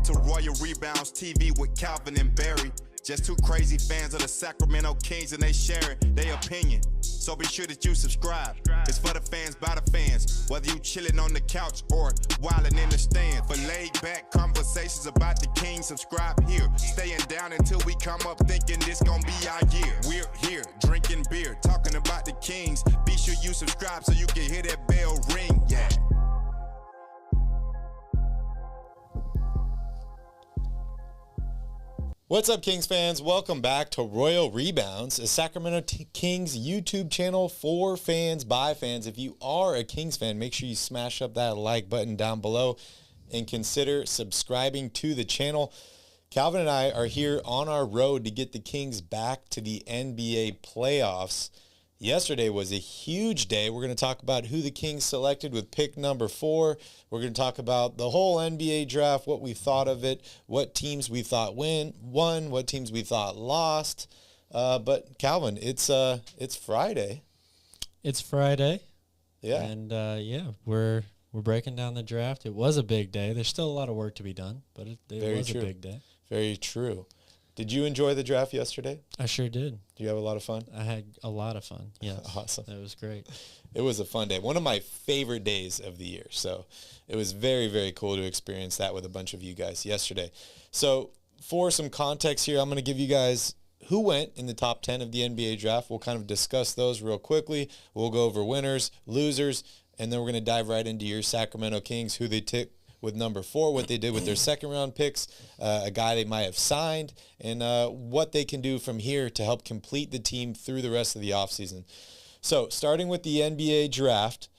Welcome to Royal Rebounds TV with Calvin and Barry. Just two crazy fans of the Sacramento Kings, and they sharing their opinion. So be sure that you subscribe. It's for the fans, by the fans. Whether you chilling on the couch or wilding in the stand. For laid back conversations about the Kings, subscribe here. Staying down until we come up thinking this gonna be our year. We're here drinking beer, talking about the Kings. Be sure you subscribe so you can hear that bell ring. Yeah. What's up, Kings fans? Welcome back to Royal Rebounds, a Sacramento Kings YouTube channel for fans, by fans. If you are a Kings fan, make sure you smash up that like button down below and consider subscribing to the channel. Calvin and I are here on our road to get the Kings back to the NBA playoffs. Yesterday was a huge day. We're going to talk about who the Kings selected with pick number 4. We're going to talk about the whole NBA draft, what we thought of it, what teams we thought won, what teams we thought lost. But Calvin, it's Friday. It's Friday. Yeah. And we're breaking down the draft. It was a big day. There's still a lot of work to be done, but it was a big day. Very true. Did you enjoy the draft yesterday? I sure did. Did you have a lot of fun? I had a lot of fun, yes. Awesome. It was great. It was a fun day. One of my favorite days of the year. So it was very, very cool to experience that with a bunch of you guys yesterday. So for some context here, I'm going to give you guys who went in the top 10 of the NBA draft. We'll kind of discuss those real quickly. We'll go over winners, losers, and then we're going to dive right into your Sacramento Kings, who they took with number 4, what they did with their second-round picks, a guy they might have signed, and what they can do from here to help complete the team through the rest of the offseason. So, starting with the NBA draft,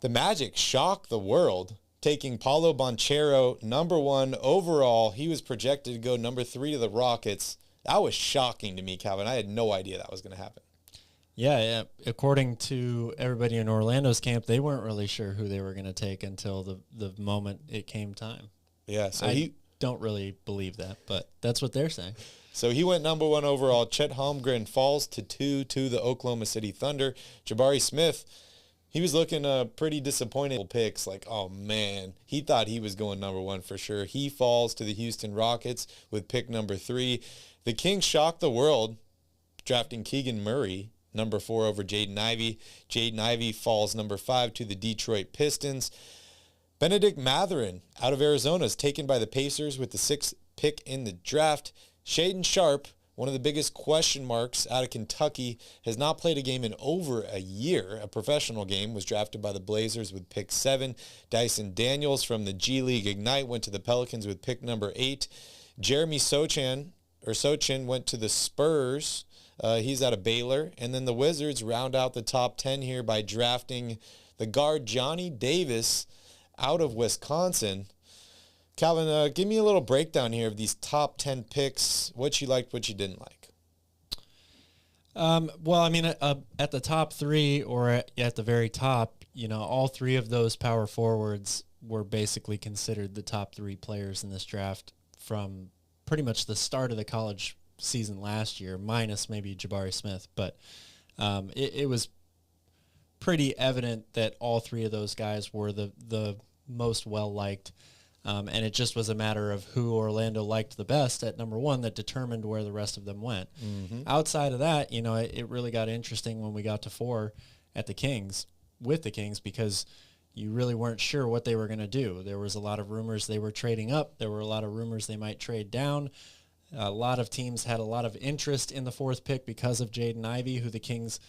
the Magic shocked the world, taking Paolo Banchero number 1 overall. He was projected to go number 3 to the Rockets. That was shocking to me, Calvin. I had no idea that was going to happen. Yeah, according to everybody in Orlando's camp, they weren't really sure who they were going to take until the moment it came time. Yeah, so I don't really believe that, but that's what they're saying. So he went number 1 overall. Chet Holmgren falls to 2 to the Oklahoma City Thunder. Jabari Smith, he was looking pretty disappointed. Picks like, oh man, he thought he was going number 1 for sure. He falls to the Houston Rockets with pick number 3. The Kings shocked the world, drafting Keegan Murray number 4 over Jaden Ivey. Jaden Ivey falls number 5 to the Detroit Pistons. Benedict Mathurin out of Arizona is taken by the Pacers with the 6th pick in the draft. Shaedon Sharpe, one of the biggest question marks out of Kentucky, has not played a game in over a year. A professional game, was drafted by the Blazers with pick 7. Dyson Daniels from the G League Ignite went to the Pelicans with pick number 8. Jeremy Sochan went to the Spurs. He's out of Baylor. And then the Wizards round out the top 10 here by drafting the guard Johnny Davis out of Wisconsin. Calvin, give me a little breakdown here of these top 10 picks, what you liked, what you didn't like. Well, I mean, at the top 3 or at the very top, all 3 of those power forwards were basically considered the top 3 players in this draft from pretty much the start of the college season last year, minus maybe Jabari Smith, but it was pretty evident that all 3 of those guys were the most well-liked, and it just was a matter of who Orlando liked the best at number 1 that determined where the rest of them went. Mm-hmm. Outside of that, it really got interesting when we got to 4 with the Kings, because you really weren't sure what they were going to do. There was a lot of rumors they were trading up. There were a lot of rumors they might trade down. A lot of teams had a lot of interest in the 4th pick because of Jaden Ivey, who the Kings,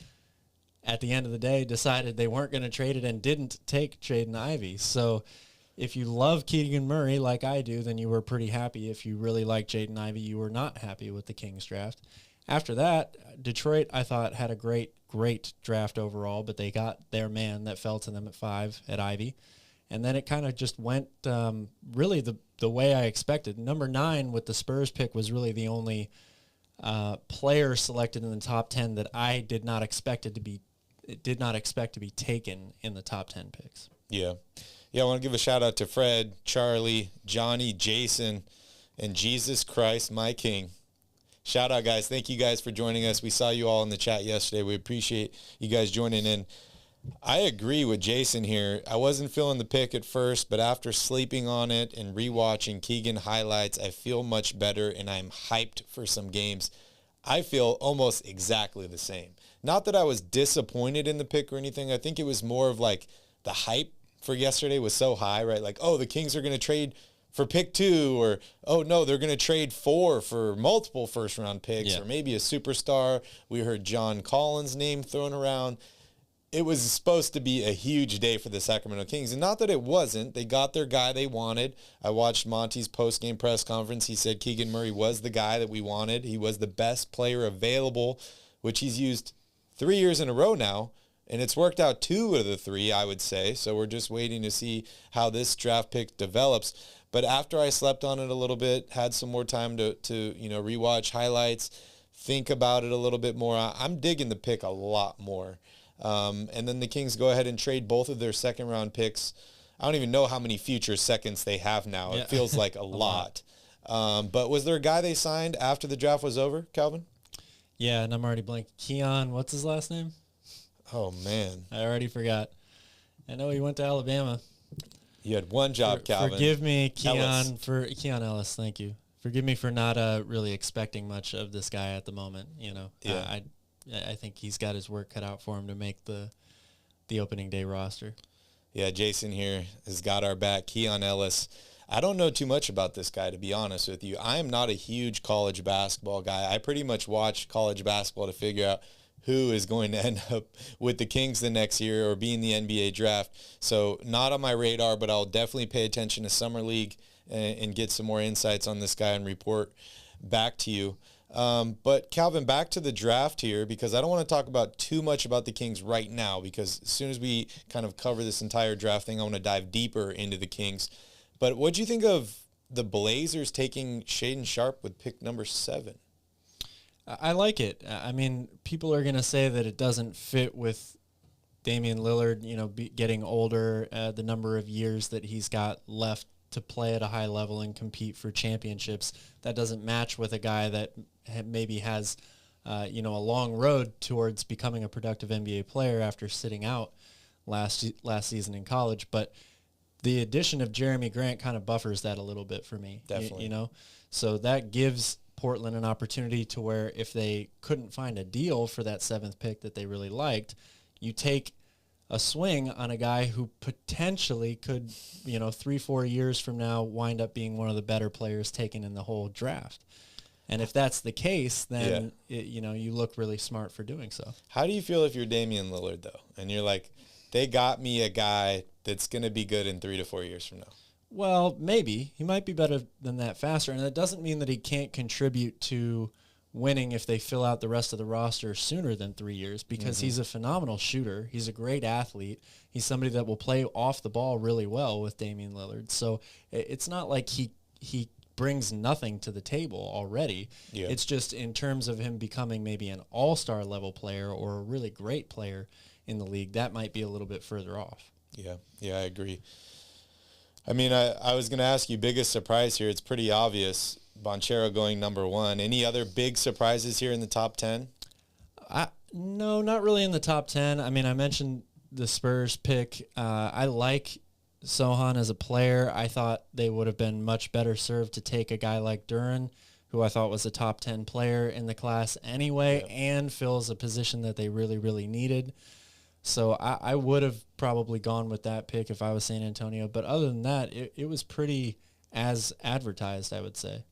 at the end of the day, decided they weren't going to trade it and didn't take Jaden Ivey. So if you love Keegan Murray like I do, then you were pretty happy. If you really like Jaden Ivey, you were not happy with the Kings draft. After that, Detroit, I thought, had a great draft overall, but they got their man that fell to them at 5 at Ivey. And then it kind of just went really the way I expected. Number 9 with the Spurs pick was really the only player selected in the top 10 that I did not expect to be taken in the top 10 picks. Yeah. I want to give a shout out to Fred, Charlie, Johnny, Jason, and Jesus Christ, my King. Shout out, guys. Thank you guys for joining us. We saw you all in the chat yesterday. We appreciate you guys joining in. I agree with Jason here. I wasn't feeling the pick at first, but after sleeping on it and rewatching Keegan highlights, I feel much better and I'm hyped for some games. I feel almost exactly the same. Not that I was disappointed in the pick or anything. I think it was more of like the hype for yesterday was so high, right? Like, oh, the Kings are going to trade for pick 2, or, oh, no, they're going to trade 4 for multiple first-round picks, or maybe a superstar. We heard John Collins' name thrown around. It was supposed to be a huge day for the Sacramento Kings, and not that it wasn't. They got their guy they wanted. I watched Monty's post-game press conference. He said Keegan Murray was the guy that we wanted. He was the best player available, which he's used 3 years in a row now, and it's worked out 2 of the 3, I would say. So we're just waiting to see how this draft pick develops. But after I slept on it a little bit, had some more time to rewatch highlights, think about it a little bit more, I'm digging the pick a lot more. And then the Kings go ahead and trade both of their second-round picks. I don't even know how many future seconds they have now. It feels like a lot. But was there a guy they signed after the draft was over, Calvin? Yeah, and I'm already blanking. Keon, what's his last name? Oh, man. I already forgot. I know he went to Alabama. You had one job, Calvin. Forgive me, Keon Ellis. Thank you. Forgive me for not really expecting much of this guy at the moment. Yeah. I think he's got his work cut out for him to make the opening day roster. Yeah, Jason here has got our back. Keon Ellis. I don't know too much about this guy, to be honest with you. I am not a huge college basketball guy. I pretty much watch college basketball to figure out who is going to end up with the Kings the next year or be in the NBA draft. So not on my radar, but I'll definitely pay attention to Summer League and get some more insights on this guy and report back to you. But Calvin, back to the draft here, because I don't want to talk about too much about the Kings right now, because as soon as we kind of cover this entire draft thing, I want to dive deeper into the Kings. But what'd you think of the Blazers taking Shaedon Sharpe with pick number 7? I like it. I mean, people are going to say that it doesn't fit with Damian Lillard, getting older, the number of years that he's got left to play at a high level and compete for championships. That doesn't match with a guy that maybe has, a long road towards becoming a productive NBA player after sitting out last season in college. But the addition of Jeremy Grant kind of buffers that a little bit for me. Definitely. So that gives Portland an opportunity to where if they couldn't find a deal for that 7th pick that they really liked, you take a swing on a guy who potentially could, 3-4 years from now wind up being one of the better players taken in the whole draft. And if that's the case, then you look really smart for doing so. How do you feel if you're Damian Lillard, though, and you're like, they got me a guy that's going to be good in 3 to 4 years from now? Well, maybe. He might be better than that faster, and that doesn't mean that he can't contribute to winning if they fill out the rest of the roster sooner than 3 years, because he's a phenomenal shooter. He's a great athlete. He's somebody that will play off the ball really well with Damian Lillard. So it's not like he brings nothing to the table already. Yeah. It's just in terms of him becoming maybe an all-star level player or a really great player in the league, that might be a little bit further off. Yeah, I agree. I mean, I was going to ask you, biggest surprise here. It's pretty obvious, Banchero going number 1. Any other big surprises here in the top 10? No, not really in the top 10. I mean, I mentioned the Spurs pick. I like Sohan as a player. I thought they would have been much better served to take a guy like Duren, who I thought was a top 10 player in the class anyway, and fills a position that they really, really needed. So I would have probably gone with that pick if I was San Antonio. But other than that, it was pretty as advertised, I would say.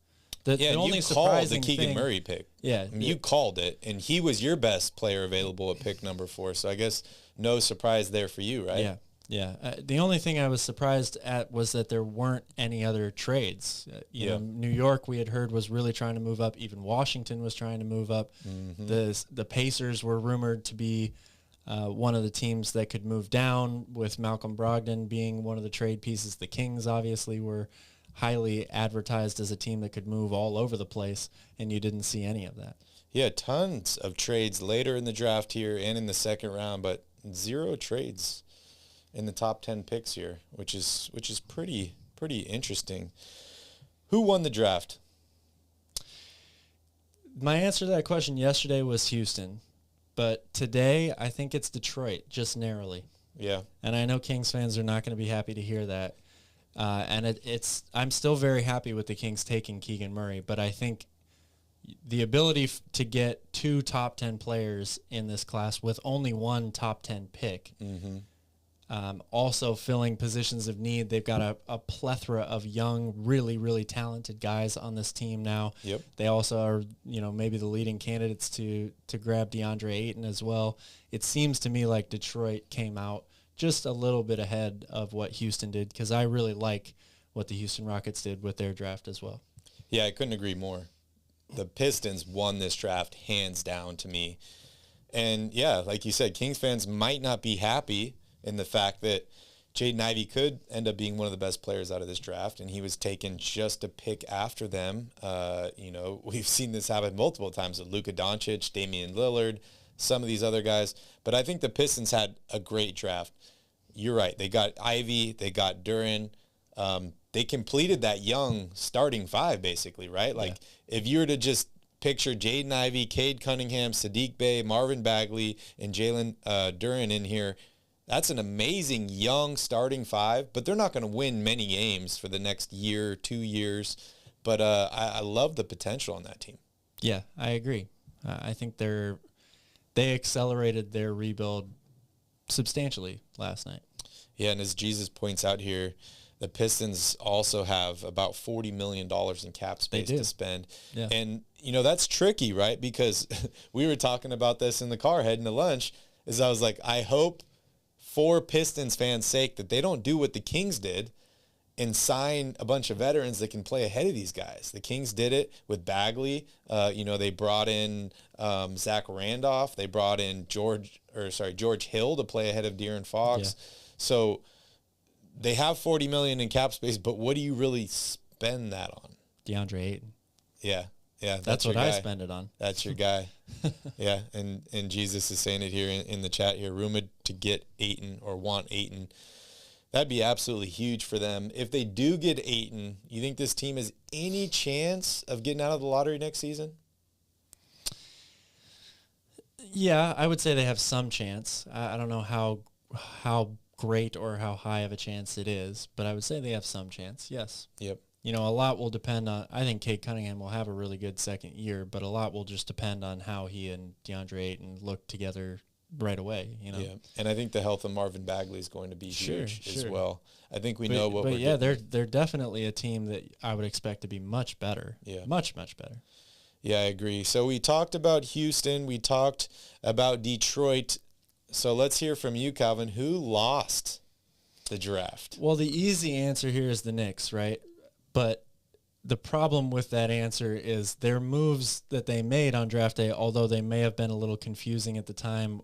The only you called the surprising Keegan Murray pick. Yeah. I mean, you called it, and he was your best player available at pick number 4. So I guess no surprise there for you, right? Yeah. The only thing I was surprised at was that there weren't any other trades. New York, we had heard, was really trying to move up. Even Washington was trying to move up. The Pacers were rumored to be one of the teams that could move down, with Malcolm Brogdon being one of the trade pieces. The Kings obviously were highly advertised as a team that could move all over the place, and you didn't see any of that. Yeah, tons of trades later in the draft here and in the second round, but 0 trades in the top 10 picks here, which is pretty interesting. Who won the draft? My answer to that question yesterday was Houston. but today I think it's Detroit, just narrowly. Yeah. And I know Kings fans are not going to be happy to hear that. And I'm still very happy with the Kings taking Keegan Murray, but I think the ability to get 2 top 10 players in this class with only 1 top 10 pick, also filling positions of need. They've got a plethora of young, really, really talented guys on this team now. Yep. They also are, maybe the leading candidates to grab DeAndre Ayton as well. It seems to me like Detroit came out just a little bit ahead of what Houston did, because I really like what the Houston Rockets did with their draft as well. Yeah, I couldn't agree more. The Pistons won this draft hands down to me. And yeah, like you said, Kings fans might not be happy in the fact that Jaden Ivey could end up being one of the best players out of this draft, and he was taken just a pick after them. We've seen this happen multiple times with Luka Doncic, Damian Lillard, some of these other guys. But I think the Pistons had a great draft. You're right. They got Ivey. They got Duren. They completed that young starting 5, basically, right? Like, if you were to just picture Jaden Ivey, Cade Cunningham, Sadiq Bey, Marvin Bagley, and Jalen Duren in here, that's an amazing young starting 5, but they're not going to win many games for the next year, 2 years. But I love the potential on that team. Yeah, I agree. I think they accelerated their rebuild substantially last night. Yeah, and as Jesus points out here, the Pistons also have about $40 million in cap space to spend. Yeah. And, that's tricky, right? Because we were talking about this in the car heading to lunch, I was like, I hope for Pistons fans' sake that they don't do what the Kings did and sign a bunch of veterans that can play ahead of these guys. The Kings did it with Bagley. They brought in Zach Randolph. They brought in George Hill to play ahead of De'Aaron Fox. Yeah. So they have $40 million in cap space, but what do you really spend that on? DeAndre Ayton. Yeah. That's what I spend it on. That's your guy. Yeah, and Jesus is saying it here in the chat here, rumored to get Ayton or want Ayton. That'd be absolutely huge for them. If they do get Ayton, you think this team has any chance of getting out of the lottery next season? Yeah, I would say they have some chance. I don't know how great or how high of a chance it is, but I would say they have some chance, yes. Yep. A lot will depend on, I think Cade Cunningham will have a really good second year, but a lot will just depend on how he and DeAndre Ayton look together right away, Yeah, and I think the health of Marvin Bagley is going to be huge as well. I think we know what we're doing. They're definitely a team that I would expect to be much better. Yeah. Much, much better. Yeah, I agree. So we talked about Houston. We talked about Detroit. So let's hear from you, Calvin. Who lost the draft? Well, the easy answer here is the Knicks, right? But the problem with that answer is their moves that they made on draft day, although they may have been a little confusing at the time,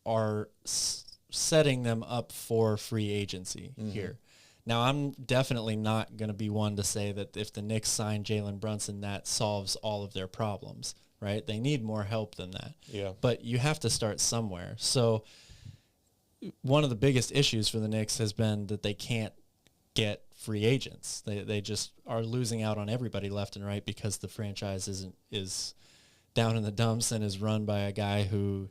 are setting them up for free agency here. Now, I'm definitely not going to be one to say that if the Knicks sign Jalen Brunson, that solves all of their problems, right? They need more help than that. Yeah. But you have to start somewhere. So one of the biggest issues for the Knicks has been that they can't get free agents. They just are losing out on everybody left and right because the franchise is down in the dumps and is run by a guy who,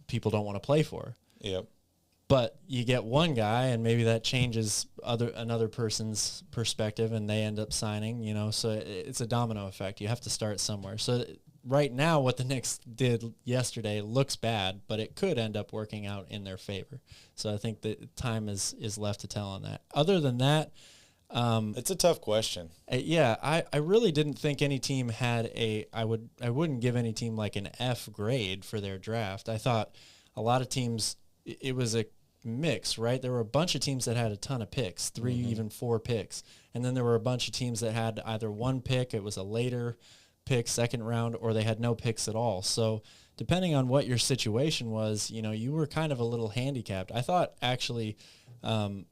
people don't want to play for. Yep. But you get one guy, and maybe that changes another person's perspective, and they end up signing. So it's a domino effect. You have to start somewhere. So right now, what the Knicks did yesterday looks bad, but it could end up working out in their favor. So I think that time is left to tell on that. Other than that, it's a tough question. I really didn't think any team had I wouldn't give any team like an F grade for their draft. I thought a lot of teams, it was a mix, right? There were a bunch of teams that had a ton of picks, 3, even 4 picks. And then there were a bunch of teams that had either one pick, it was a later pick, second round, or they had no picks at all. So depending on what your situation was, you were kind of a little handicapped. I thought actually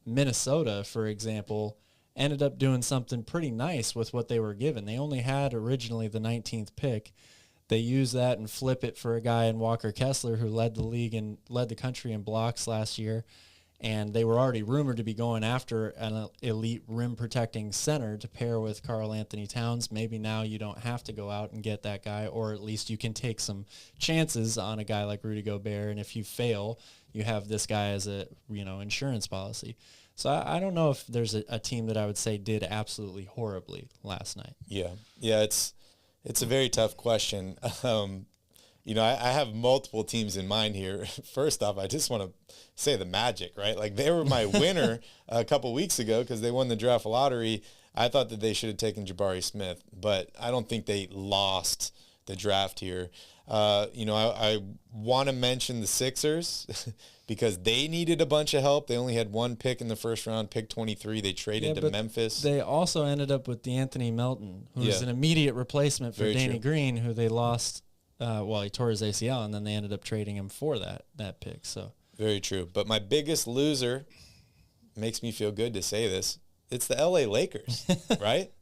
Minnesota, for example, ended up doing something pretty nice with what they were given. They only had originally the 19th pick. They used that and flip it for a guy in Walker Kessler who led the league and led the country in blocks last year. And they were already rumored to be going after an elite rim-protecting center to pair with Karl Anthony Towns. Maybe now you don't have to go out and get that guy, or at least you can take some chances on a guy like Rudy Gobert. And if you fail, you have this guy as a insurance policy. So I don't know if there's a team that I would say did absolutely horribly last night. Yeah, it's a very tough question. I have multiple teams in mind here. First off, I just want to say the Magic, right? Like, they were my winner a couple weeks ago because they won the draft lottery. I thought that they should have taken Jabari Smith, but I don't think they lost the draft here. I want to mention the Sixers because they needed a bunch of help. They only had one pick in the first round, pick 23. They traded to Memphis. They also ended up with DeAnthony Melton, who's an immediate replacement for Danny Green, who they lost. He tore his ACL, and then they ended up trading him for that pick. So very true. But my biggest loser, makes me feel good to say this, it's the LA Lakers, right?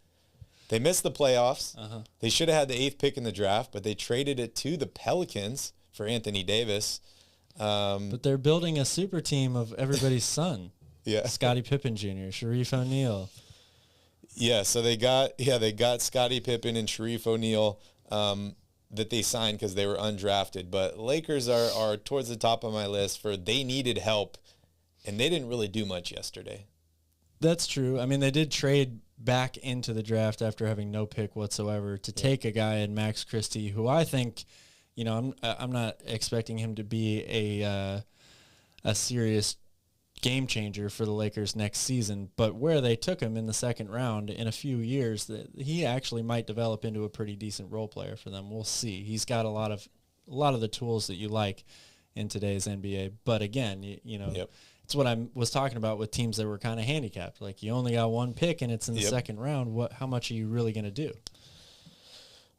They missed the playoffs. They should have had the 8th pick in the draft, but they traded it to the Pelicans for Anthony Davis. But they're building a super team of everybody's son. Yeah, Scottie Pippen Jr., Sharif O'Neal. Yeah, so they got Scottie Pippen and Sharif O'Neal that they signed because they were undrafted. But Lakers are towards the top of my list for they needed help, and they didn't really do much yesterday. That's true. I mean, they did trade back into the draft after having no pick whatsoever to take a guy in Max Christie, who I think, I'm not expecting him to be a serious game changer for the Lakers next season, but where they took him in the second round in a few years, that he actually might develop into a pretty decent role player for them. We'll see. He's got a lot of the tools that you like in today's NBA. But again, it's what I was talking about with teams that were kind of handicapped. Like, you only got one pick and it's in the second round. How much are you really going to do?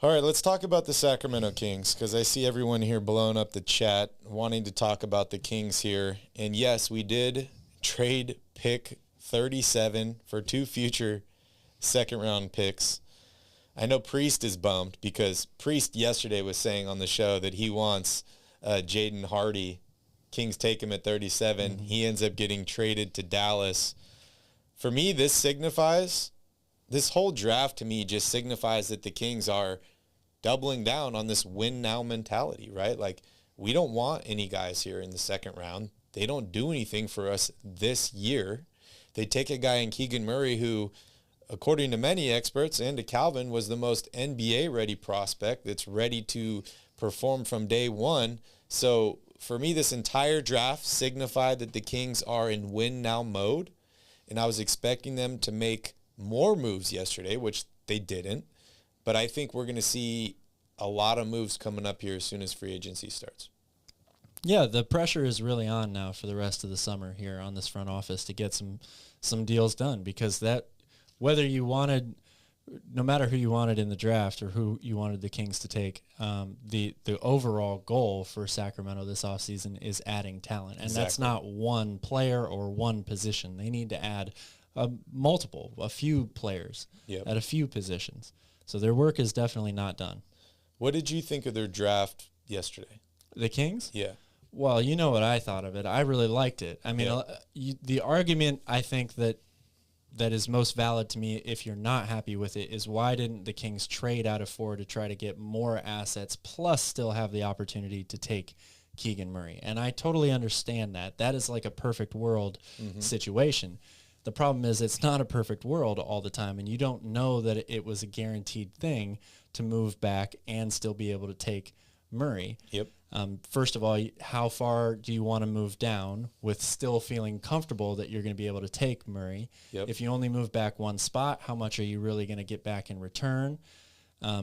All right, let's talk about the Sacramento Kings, because I see everyone here blowing up the chat wanting to talk about the Kings here. And yes, we did trade pick 37 for 2 future second-round picks. I know Priest is bummed because Priest yesterday was saying on the show that he wants Jaden Hardy. Kings take him at 37. He ends up getting traded to Dallas. For me, this whole draft to me just signifies that the Kings are doubling down on this win now mentality, right? Like, we don't want any guys here in the second round. They don't do anything for us this year. They take a guy in Keegan Murray who, according to many experts and to Calvin, was the most NBA-ready prospect that's ready to perform from day one. So for me, this entire draft signified that the Kings are in win-now mode, and I was expecting them to make more moves yesterday, which they didn't. But I think we're going to see a lot of moves coming up here as soon as free agency starts. Yeah, the pressure is really on now for the rest of the summer here on this front office to get some deals done, because that, whether you wanted, no matter who you wanted in the draft or who you wanted the Kings to take, the overall goal for Sacramento this offseason is adding talent. And that's not one player or one position. They need to add a few players at a few positions. So their work is definitely not done. What did you think of their draft yesterday? The Kings? Yeah. Well, you know what I thought of it. I really liked it. I mean, the argument I think that is most valid to me, if you're not happy with it, is why didn't the Kings trade out of 4 to try to get more assets, plus still have the opportunity to take Keegan Murray? And I totally understand that. That is like a perfect world situation. The problem is it's not a perfect world all the time, and you don't know that it was a guaranteed thing to move back and still be able to take Murray. Yep. First of all, how far do you want to move down with still feeling comfortable that you're going to be able to take Murray? Yep. If you only move back one spot, how much are you really going to get back in return?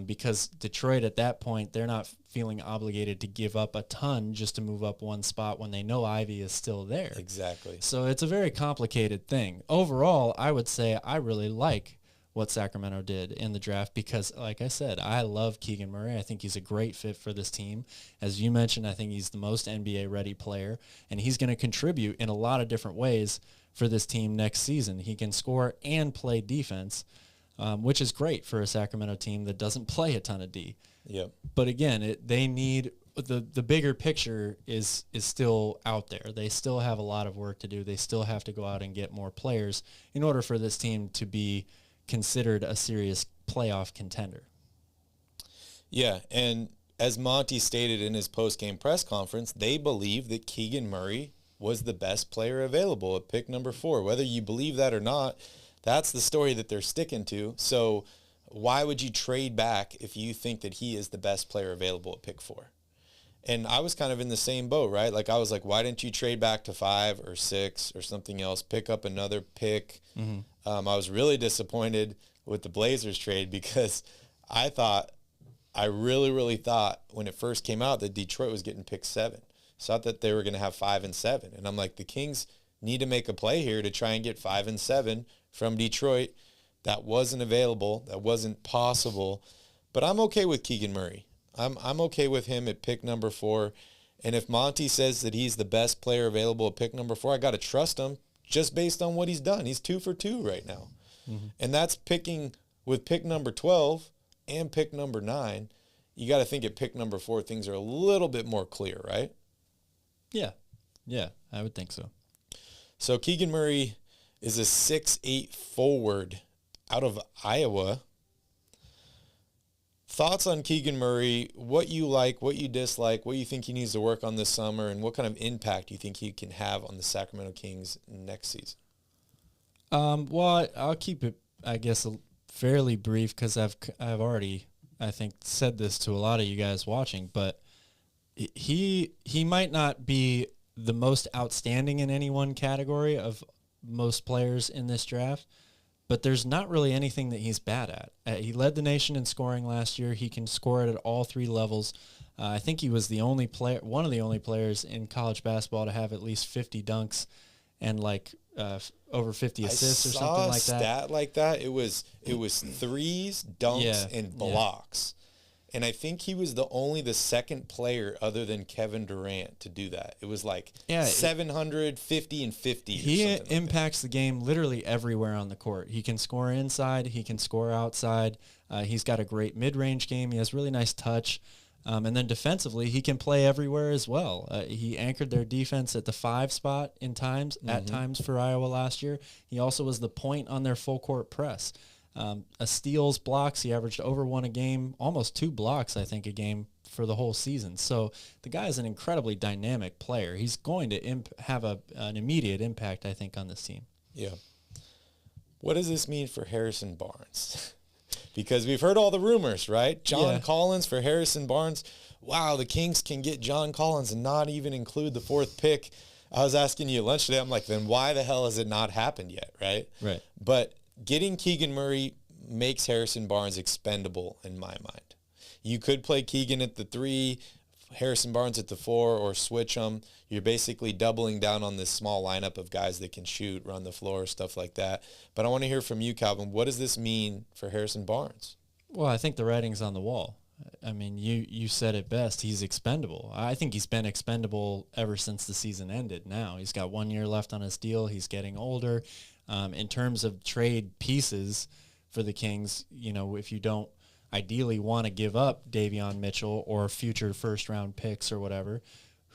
Because Detroit at that point, they're not feeling obligated to give up a ton just to move up one spot when they know Ivy is still there. Exactly. So it's a very complicated thing. Overall, I would say I really like what Sacramento did in the draft because, like I said, I love Keegan Murray. I think he's a great fit for this team. As you mentioned, I think he's the most NBA-ready player, and he's going to contribute in a lot of different ways for this team next season. He can score and play defense, which is great for a Sacramento team that doesn't play a ton of D. Yep. But again, they need the bigger picture is still out there. They still have a lot of work to do. They still have to go out and get more players in order for this team to be considered a serious playoff contender. Yeah, and as Monty stated in his post-game press conference, they believe that Keegan Murray was the best player available at pick number 4. Whether you believe that or not, that's the story that they're sticking to. So why would you trade back if you think that he is the best player available at pick 4? And I was kind of in the same boat, right? Like, I was like, why didn't you trade back to 5 or 6 or something else, pick up another pick? Mm-hmm. I was really disappointed with the Blazers trade because I really, really thought when it first came out that Detroit was getting pick 7. So I thought they were going to have 5 and 7. And I'm like, the Kings need to make a play here to try and get 5 and 7 from Detroit. That wasn't available. That wasn't possible. But I'm okay with Keegan Murray. I'm okay with him at pick number 4. And if Monty says that he's the best player available at pick number 4, I got to trust him just based on what he's done. He's 2 for 2 right now. Mm-hmm. And that's picking with pick number 12 and pick number 9. You got to think at pick number 4, things are a little bit more clear, right? Yeah, I would think so. So Keegan Murray is a 6'8" forward out of Iowa. Thoughts on Keegan Murray, what you like, what you dislike, what you think he needs to work on this summer, and what kind of impact you think he can have on the Sacramento Kings next season? Well, I'll keep it, I guess, fairly brief because I've already, I think, said this to a lot of you guys watching, but he might not be the most outstanding in any one category of most players in this draft, but there's not really anything that he's bad at. He led the nation in scoring last year. He can score it at all 3 levels. I think he was one of the only players in college basketball to have at least 50 dunks and over 50 assists or something like that. I saw a stat like that. It was threes, dunks, and blocks. And I think he was the second player other than Kevin Durant to do that. It was 750 and 50. He impacts the game literally everywhere on the court. He can score inside. He can score outside. He's got a great mid-range game. He has really nice touch. And then defensively, he can play everywhere as well. He anchored their defense at the 5 spot at times for Iowa last year. He also was the point on their full court press. Steals, blocks, he averaged over 1 a game, almost 2 blocks, I think, a game for the whole season. So the guy is an incredibly dynamic player. He's going to have an immediate impact, I think, on this team. Yeah. What does this mean for Harrison Barnes? Because we've heard all the rumors, right? John Collins for Harrison Barnes. Wow, the Kings can get John Collins and not even include the 4th pick. I was asking you at lunch today, I'm like, then why the hell has it not happened yet, right? Right. But getting Keegan Murray makes Harrison Barnes expendable in my mind. You could play Keegan at the 3, Harrison Barnes at the 4, or switch them. You're basically doubling down on this small lineup of guys that can shoot, run the floor, stuff like that. But I want to hear from you, Calvin. What does this mean for Harrison Barnes? Well, I think the writing's on the wall. I mean, you said it best. He's expendable. I think he's been expendable ever since the season ended now. He's got 1 year left on his deal. He's getting older. In terms of trade pieces for the Kings, if you don't ideally want to give up Davion Mitchell or future first-round picks or whatever,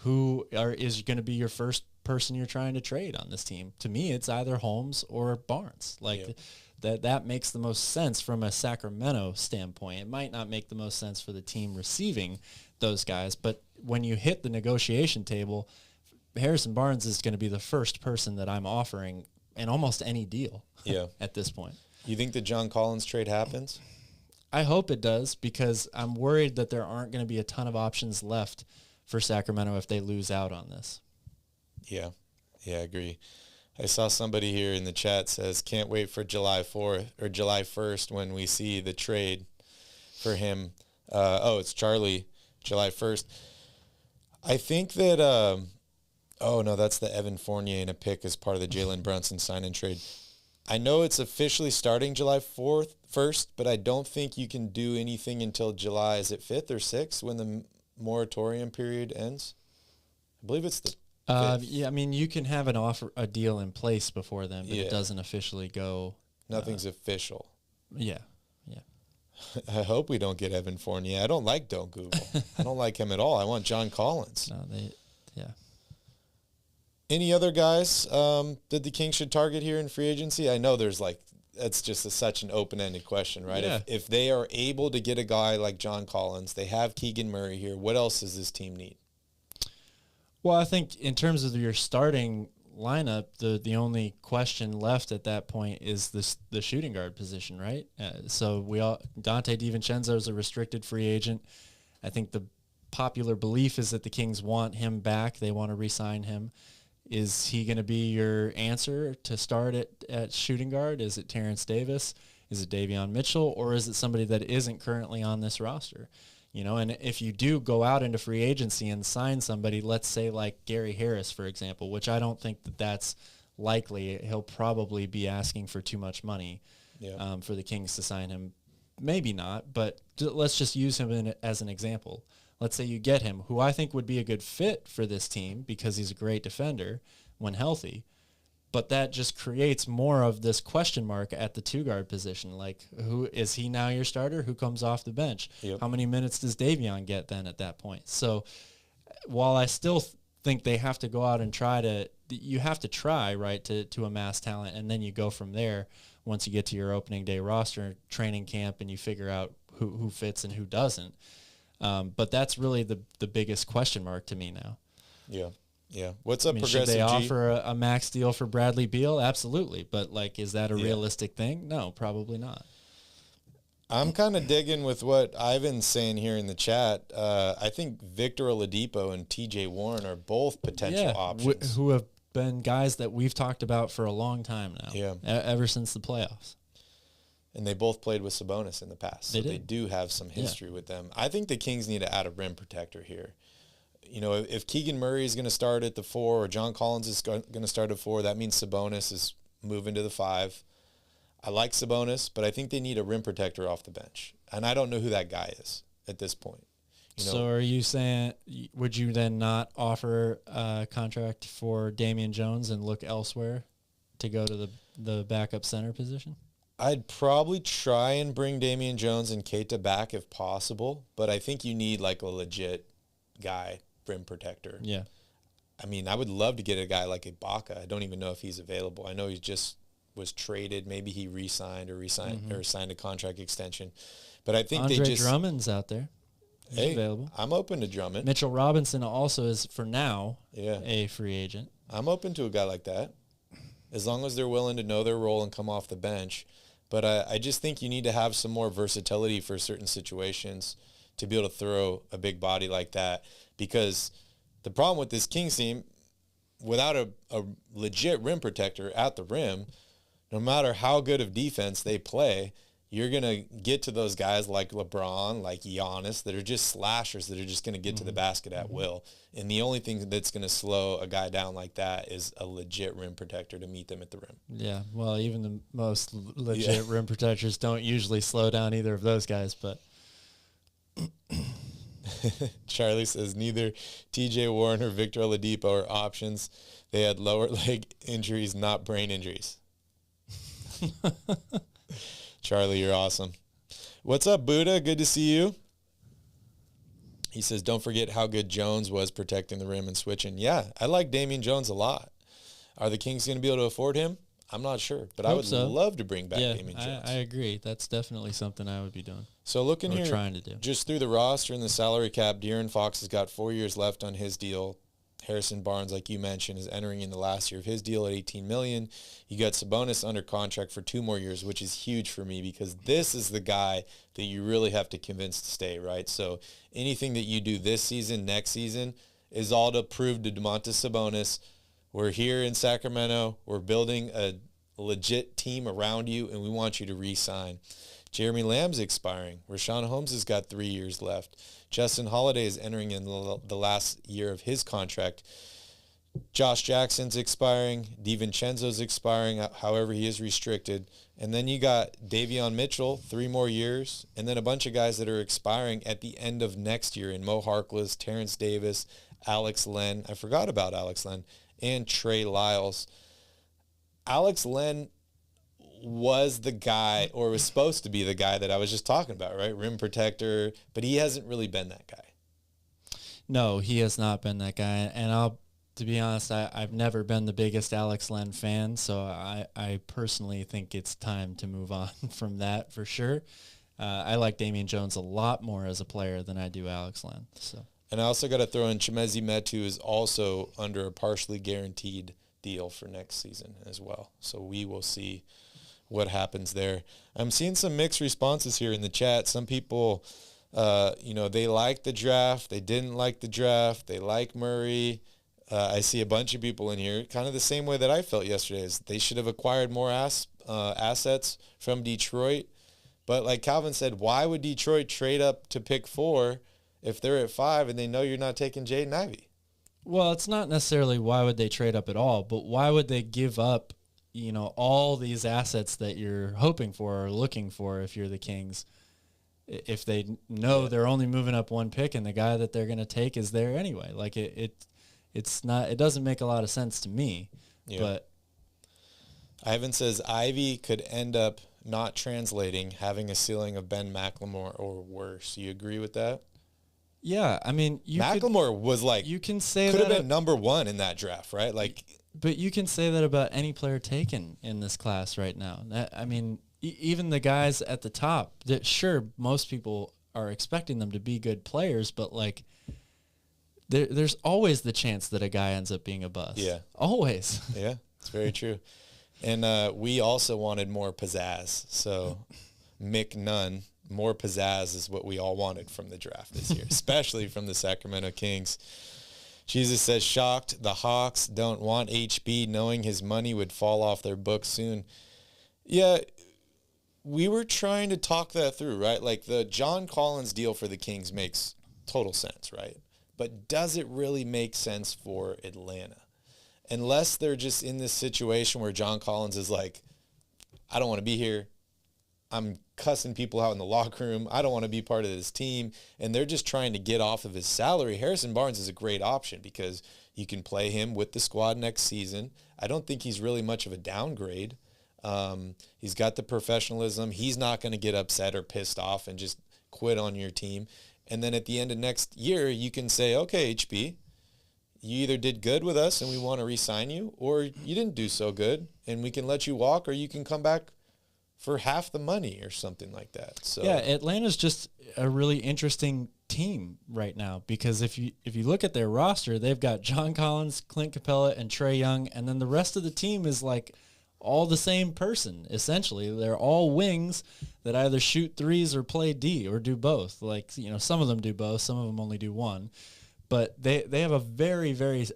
is going to be your first person you're trying to trade on this team? To me, it's either Holmes or Barnes. That makes the most sense from a Sacramento standpoint. It might not make the most sense for the team receiving those guys, but when you hit the negotiation table, Harrison Barnes is going to be the first person that I'm offering in almost any deal at this point. You think the John Collins trade happens? I hope it does, because I'm worried that there aren't going to be a ton of options left for Sacramento if they lose out on this. Yeah, I agree. I saw somebody here in the chat says, can't wait for July 4th or July 1st when we see the trade for him. It's Charlie, July 1st. I think that, that's the Evan Fournier in a pick as part of the Jalen Brunson sign-in trade. I know it's officially starting July 1st, but I don't think you can do anything until July, is it 5th or 6th when the moratorium period ends? I believe it's the 5th. You can have a deal in place before then, but it doesn't officially go. Nothing's official. Yeah. I hope we don't get Evan Fournier. I don't like Don't Google. I don't like him at all. I want John Collins. No, yeah. Any other guys that the Kings should target here in free agency? I know there's that's just such an open-ended question, right? Yeah. If they are able to get a guy like John Collins, they have Keegan Murray here. What else does this team need? Well, I think in terms of your starting lineup, the only question left at that point is the shooting guard position, right? So Dante DiVincenzo is a restricted free agent. I think the popular belief is that the Kings want him back. They want to re-sign him. Is he going to be your answer to start at shooting guard? Is it Terrence Davis? Is it Davion Mitchell? Or is it somebody that isn't currently on this roster? And if you do go out into free agency and sign somebody, let's say like Gary Harris, for example, which I don't think that's likely. He'll probably be asking for too much money for the Kings to sign him. Maybe not, but let's just use him as an example. Let's say you get him, who I think would be a good fit for this team because he's a great defender when healthy. But that just creates more of this question mark at the two-guard position. Like, who is he now your starter? Who comes off the bench? Yep. How many minutes does Davion get then at that point? So while I still think they have to go out and you have to try, right, to amass talent, and then you go from there once you get to your opening day roster, training camp, and you figure out who fits and who doesn't. But that's really the biggest question mark to me now. Yeah. Yeah. What's up, Should Progressive they G? offer a max deal for Bradley Beal? Absolutely. But, is that a Yeah. realistic thing? No, probably not. I'm kind of digging with what Ivan's saying here in the chat. I think Victor Oladipo and TJ Warren are both potential options. Who have been guys that we've talked about for a long time now. Yeah. Ever since the playoffs. And they both played with Sabonis in the past. So They they did. do have some history with them. I think the Kings need to add a rim protector here. If Keegan Murray is going to start at the 4 or John Collins is going to start at 4, that means Sabonis is moving to the 5. I like Sabonis, but I think they need a rim protector off the bench. And I don't know who that guy is at this point. So are you saying, would you then not offer a contract for Damian Jones and look elsewhere to go to the backup center position? I'd probably try and bring Damian Jones and Keita back if possible, but I think you need a legit guy, rim protector. Yeah. I mean, I would love to get a guy like Ibaka. I don't even know if he's available. I know he just was traded. Maybe he re-signed or signed a contract extension. But I think Andre Drummond's out there. He's available. I'm open to Drummond. Mitchell Robinson also is, for now, Yeah. a free agent. I'm open to a guy like that, as long as they're willing to know their role and come off the bench. But I just think you need to have some more versatility for certain situations to be able to throw a big body like that. Because the problem with this Kings team, without a legit rim protector at the rim, no matter how good of defense they play, you're going to get to those guys like LeBron, like Giannis, that are just slashers that are just going to get to the basket at will. And the only thing that's going to slow a guy down like that is a legit rim protector to meet them at the rim. Yeah, well, even the most legit rim protectors don't usually slow down either of those guys, but... Charlie says neither TJ Warren or Victor Oladipo are options. They had lower leg injuries, not brain injuries. Charlie, you're awesome. What's up, Buddha? Good to see you. He says, don't forget how good Jones was protecting the rim and switching. Yeah, I like Damian Jones a lot. Are the Kings going to be able to afford him? I'm not sure, but I would love to bring back Damian Jones. I agree. That's definitely something I would be doing. So looking here, trying to do. Just through the roster and the salary cap, De'Aaron Fox has got 4 years left on his deal. Harrison Barnes, like you mentioned, is entering in the last year of his deal at $18 million. You got Sabonis under contract for 2 more years, which is huge for me because this is the guy that you really have to convince to stay, right? So anything that you do this season, next season, is all to prove to Domantas Sabonis, we're here in Sacramento, we're building a legit team around you, and we want you to re-sign. Jeremy Lamb's expiring. Rashawn Holmes has got 3 years left. Justin Holiday is entering in the last year of his contract. Josh Jackson's expiring. DiVincenzo's expiring, however he is restricted. And then you got Davion Mitchell, 3 more years, and then a bunch of guys that are expiring at the end of next year in Mo Harkless, Terrence Davis, Alex Len. I forgot about Alex Len, and Trey Lyles. Alex Len was the guy, or was supposed to be the guy that I was just talking about, right? Rim protector, but he hasn't really been that guy. No, he has not been that guy. And to be honest, I've never been the biggest Alex Len fan, so I personally think it's time to move on from that for sure. I like Damian Jones a lot more as a player than I do Alex Len. So. And I also got to throw in Chimezie Metu is also under a partially guaranteed deal for next season as well. So we will see what happens there. I'm seeing some mixed responses here in the chat. Some people, they like the draft. They didn't like the draft. They like Murray. I see a bunch of people in here kind of the same way that I felt yesterday, is they should have acquired more assets from Detroit. But like Calvin said, why would Detroit trade up to pick 4 if they're at 5 and they know you're not taking Jaden Ivey? Well, it's not necessarily why would they trade up at all, but why would they give up, all these assets that you're hoping for or looking for if you're the Kings, if they know they're only moving up 1 pick and the guy that they're going to take is there anyway? Like it's not, it doesn't make a lot of sense to me. Yeah. But Ivan says Ivy could end up not translating, having a ceiling of Ben McLemore or worse. You agree with that? Yeah, I mean, McLemore was like, you can say could have been number 1 in that draft, right? Like, but you can say that about any player taken in this class right now. I mean, even the guys at the top, that sure, most people are expecting them to be good players, but like, there's always the chance that a guy ends up being a bust. Yeah, always. Yeah, it's very true. And we also wanted more pizzazz. So Mick Nunn, more pizzazz is what we all wanted from the draft this year, especially from the Sacramento Kings. Jesus says, shocked the Hawks don't want HB, knowing his money would fall off their books soon. Yeah, we were trying to talk that through, right? Like the John Collins deal for the Kings makes total sense, right? But does it really make sense for Atlanta? Unless they're just in this situation where John Collins is like, I don't want to be here. I'm cussing people out in the locker room. I don't want to be part of this team. And they're just trying to get off of his salary. Harrison Barnes is a great option because you can play him with the squad next season. I don't think he's really much of a downgrade. He's got the professionalism. He's not going to get upset or pissed off and just quit on your team. And then at the end of next year, you can say, okay, HB, you either did good with us and we want to re-sign you, or you didn't do so good and we can let you walk, or you can come back for half the money or something like that. So yeah, Atlanta's just a really interesting team right now, because if you look at their roster, they've got John Collins, Clint Capella, and Trae Young, and then the rest of the team is like all the same person, essentially. They're all wings that either shoot threes or play D or do both. Like, some of them do both, some of them only do one. But they have a very, very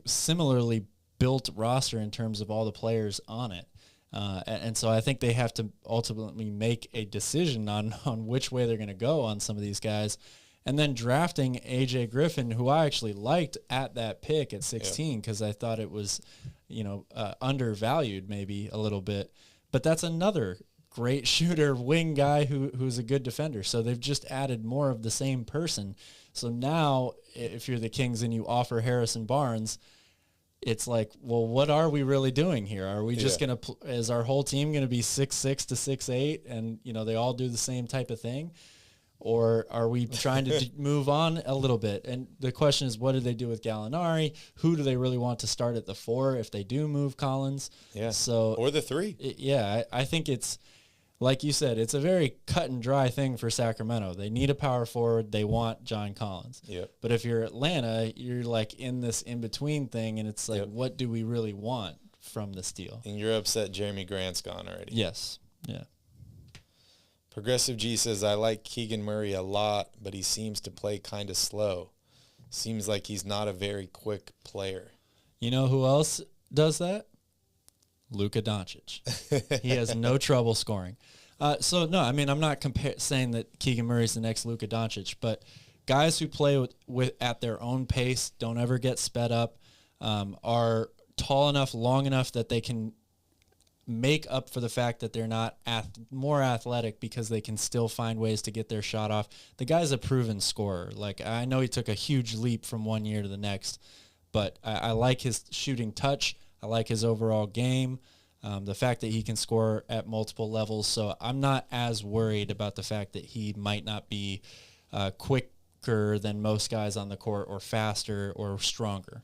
similarly built roster in terms of all the players on it. And so I think they have to ultimately make a decision on which way they're going to go on some of these guys. And then drafting A.J. Griffin, who I actually liked at that pick at 16 because I thought it was, undervalued maybe a little bit. But that's another great shooter, wing guy who's a good defender. So they've just added more of the same person. So now if you're the Kings and you offer Harrison Barnes, it's like, well, what are we really doing here? Are we just going to, is our whole team going to be 6'6" to 6'8" and, they all do the same type of thing? Or are we trying to move on a little bit? And the question is, what do they do with Gallinari? Who do they really want to start at the 4 if they do move Collins? Yeah. So, or the 3. I think it's, like you said, it's a very cut and dry thing for Sacramento. They need a power forward. They want John Collins. Yep. But if you're Atlanta, you're like in this in-between thing, and it's like, what do we really want from this deal? And you're upset Jeremy Grant's gone already. Yes. Yeah. Progressive G says, I like Keegan Murray a lot, but he seems to play kind of slow. Seems like he's not a very quick player. You know who else does that? Luka Doncic. He has no trouble scoring. So, no, I mean, I'm not saying that Keegan Murray's the next Luka Doncic, but guys who play with at their own pace, don't ever get sped up, are tall enough, long enough that they can make up for the fact that they're not more athletic because they can still find ways to get their shot off. The guy's a proven scorer. Like, I know he took a huge leap from one year to the next, but I like his shooting touch. I like his overall game. The fact that he can score at multiple levels. So I'm not as worried about the fact that he might not be quicker than most guys on the court or faster or stronger.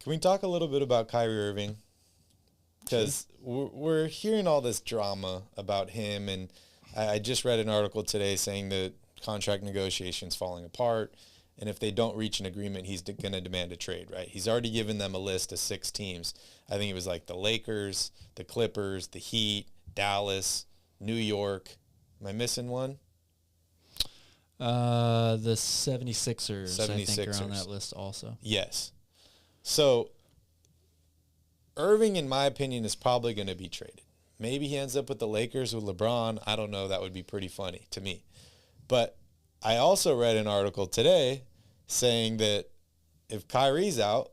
Can we talk a little bit about Kyrie Irving? Because we're hearing all this drama about him, and I just read an article today saying that contract negotiations falling apart, and if they don't reach an agreement, he's going to demand a trade, right? He's already given them a list of 6 teams. I think it was like the Lakers, the Clippers, the Heat, Dallas, New York. Am I missing one? The 76ers, I think, are on 76ers. that list also. Yes. So Irving, in my opinion, is probably going to be traded. Maybe he ends up with the Lakers with LeBron. I don't know. That would be pretty funny to me. But I also read an article today saying that if Kyrie's out,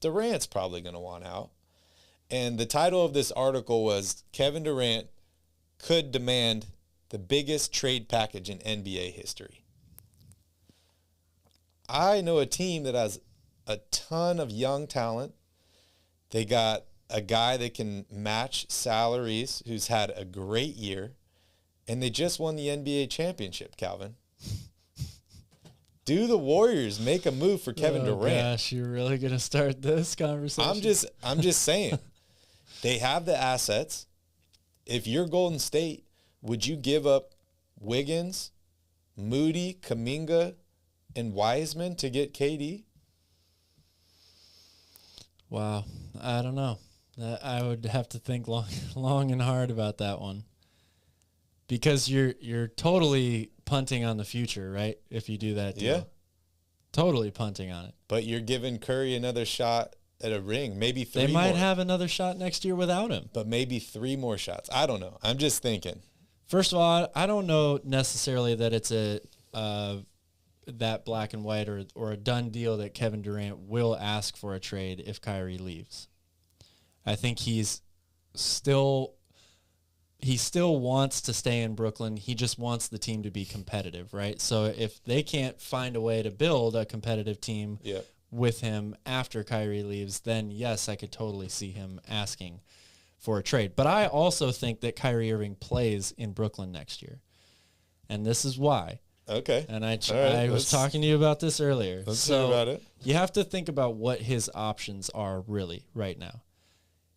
Durant's probably going to want out. And the title of this article was Kevin Durant could demand the biggest trade package in NBA history. I know a team that has a ton of young talent. They got a guy that can match salaries who's had a great year, and they just won the NBA championship, Calvin. Do the Warriors make a move for Kevin Durant? Gosh, you're really going to start this conversation? I'm just saying. They have the assets. If you're Golden State, would you give up Wiggins, Moody, Kuminga, and Wiseman to get KD? Wow. I don't know. I would have to think long and hard about that one. Because you're totally punting on the future, right? If you do that deal. Yeah. Totally punting on it. But you're giving Curry another shot at a ring, maybe 3 more. They might have another shot next year without him. But maybe 3 more shots. I don't know. I'm just thinking. First of all, I don't know necessarily that it's that black and white or a done deal that Kevin Durant will ask for a trade if Kyrie leaves. I think he still wants to stay in Brooklyn. He just wants the team to be competitive, right? So if they can't find a way to build a competitive team with him after Kyrie leaves, then yes, I could totally see him asking for a trade. But I also think that Kyrie Irving plays in Brooklyn next year. And this is why. Okay. And I was talking to you about this earlier. Let's hear about it. You have to think about what his options are really right now.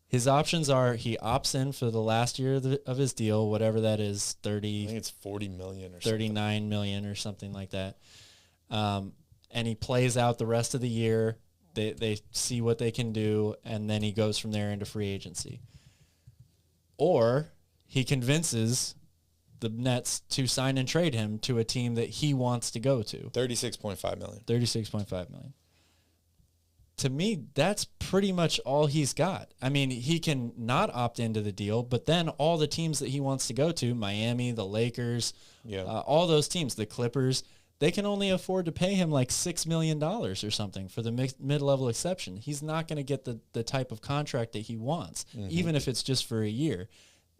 His options are he opts in for the last year of his deal, whatever that is, I think it's $40 million or 39 million or something like that. And he plays out the rest of the year. They see what they can do, and then he goes from there into free agency. Or he convinces the Nets to sign and trade him to a team that he wants to go to. $36.5 million. $36.5 million. To me, that's pretty much all he's got. I mean, he can not opt into the deal, but then all the teams that he wants to go to, Miami, the Lakers, all those teams, the Clippers, they can only afford to pay him like $6 million or something for the mid-level exception. He's not going to get the type of contract that he wants, even if it's just for a year.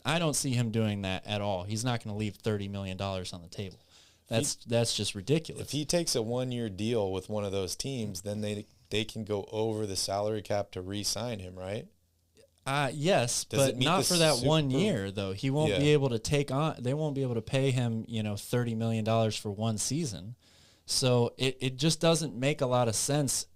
I don't see him doing that at all. He's not going to leave $30 million on the table. That's just ridiculous. If he takes a 1-year deal with one of those teams, then they can go over the salary cap to re-sign him, right? Yes, but not for that 1 year though. He won't be able to take on. They won't be able to pay him, $30 million for one season. So it just doesn't make a lot of sense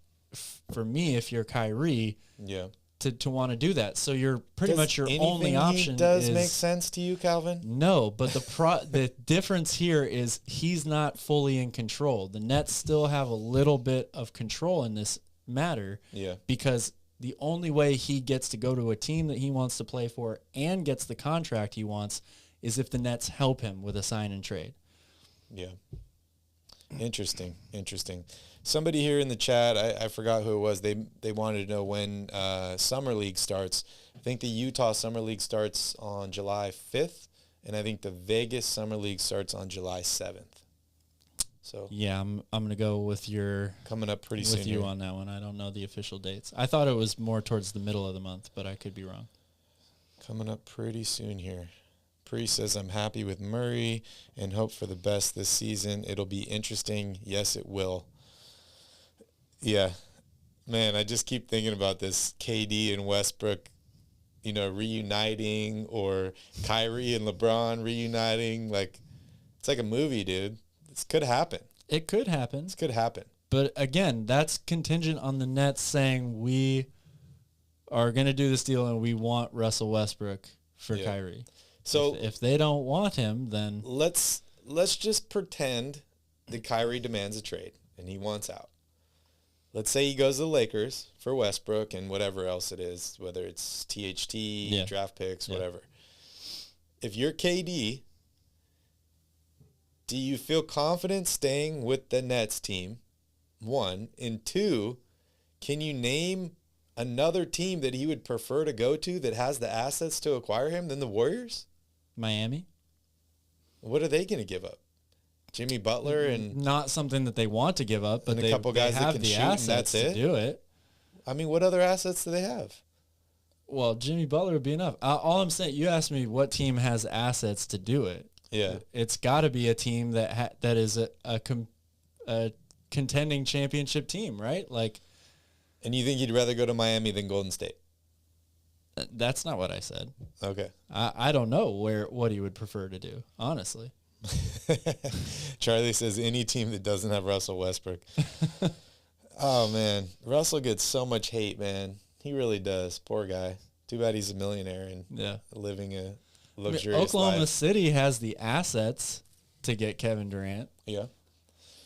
for me if you're Kyrie. Yeah. To want to do that. So you're pretty much your only option. Does make sense to you, Calvin? No, but the difference here is he's not fully in control. The Nets still have a little bit of control in this matter. Yeah. Because the only way he gets to go to a team that he wants to play for and gets the contract he wants is if the Nets help him with a sign and trade. Yeah. Interesting. Somebody here in the chat, I forgot who it was, they wanted to know when Summer League starts. I think the Utah Summer League starts on July 5th, and I think the Vegas Summer League starts on July 7th. So yeah, I'm going to go with your coming up pretty soon with you on that one. I don't know the official dates. I thought it was more towards the middle of the month, but I could be wrong. Coming up pretty soon here. Pre says, I'm happy with Murray and hope for the best this season. It'll be interesting. Yes, it will. Yeah. Man, I just keep thinking about this KD and Westbrook, reuniting, or Kyrie and LeBron reuniting. Like, it's like a movie, dude. This could happen. It could happen. This could happen. But again, that's contingent on the Nets saying we are going to do this deal and we want Russell Westbrook for Kyrie. So if they don't want him, then let's just pretend that Kyrie demands a trade and he wants out. Let's say he goes to the Lakers for Westbrook and whatever else it is, whether it's THT, draft picks, whatever. If you're KD, do you feel confident staying with the Nets team? One. And two, can you name another team that he would prefer to go to that has the assets to acquire him than the Warriors? Miami. What are they going to give up? Jimmy Butler and not something that they want to give up, but a couple guys they that have can the shoot, and assets that's to it? do it. I mean, what other assets do they have? Well, Jimmy Butler would be enough. All I'm saying, you asked me what team has assets to do it. Yeah, it's got to be a team that is a contending championship team, right? Like, and you think you'd rather go to Miami than Golden State? That's not what I said. Okay, I don't know what he would prefer to do, honestly. Charlie says any team that doesn't have Russell Westbrook. Oh man, Russell gets so much hate, man. He really does. Poor guy. Too bad he's a millionaire and living a luxurious Oklahoma life. City has the assets to get Kevin Durant. Yeah,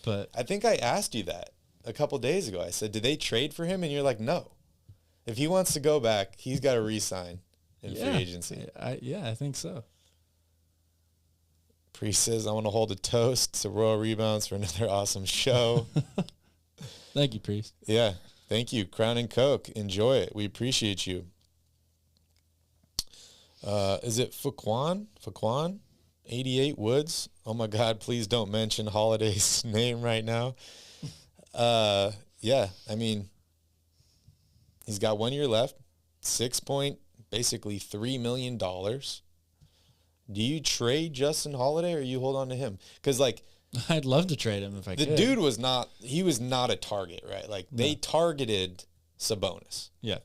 but I think I asked you that a couple days ago. I said, did they trade for him? And you're like, no. If he wants to go back, he's got to re-sign in free agency. I think so. Priest says, I want to hold a toast to Royal Rebounds for another awesome show. Thank you, Priest. Yeah, thank you. Crown and Coke. Enjoy it. We appreciate you. Is it Fuquan? 88 Woods? Oh, my God, please don't mention Holiday's name right now. Yeah, I mean, he's got 1 year left, basically $3 million. Do you trade Justin Holiday or you hold on to him? Because, like, I'd love to trade him if I could. The dude was not a target, right? Like, they targeted Sabonis. Yeah.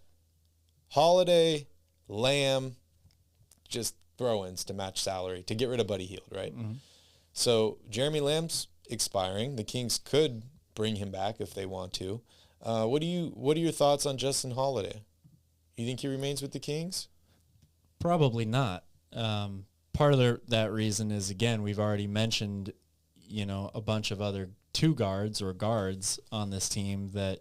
Holiday, Lamb, just throw-ins to match salary, to get rid of Buddy Hield, right? Mm-hmm. So Jeremy Lamb's expiring. The Kings could bring him back if they want to. What are your thoughts on Justin Holiday? You think he remains with the Kings? Probably not. Part of that reason is, again, we've already mentioned, a bunch of other two guards or guards on this team that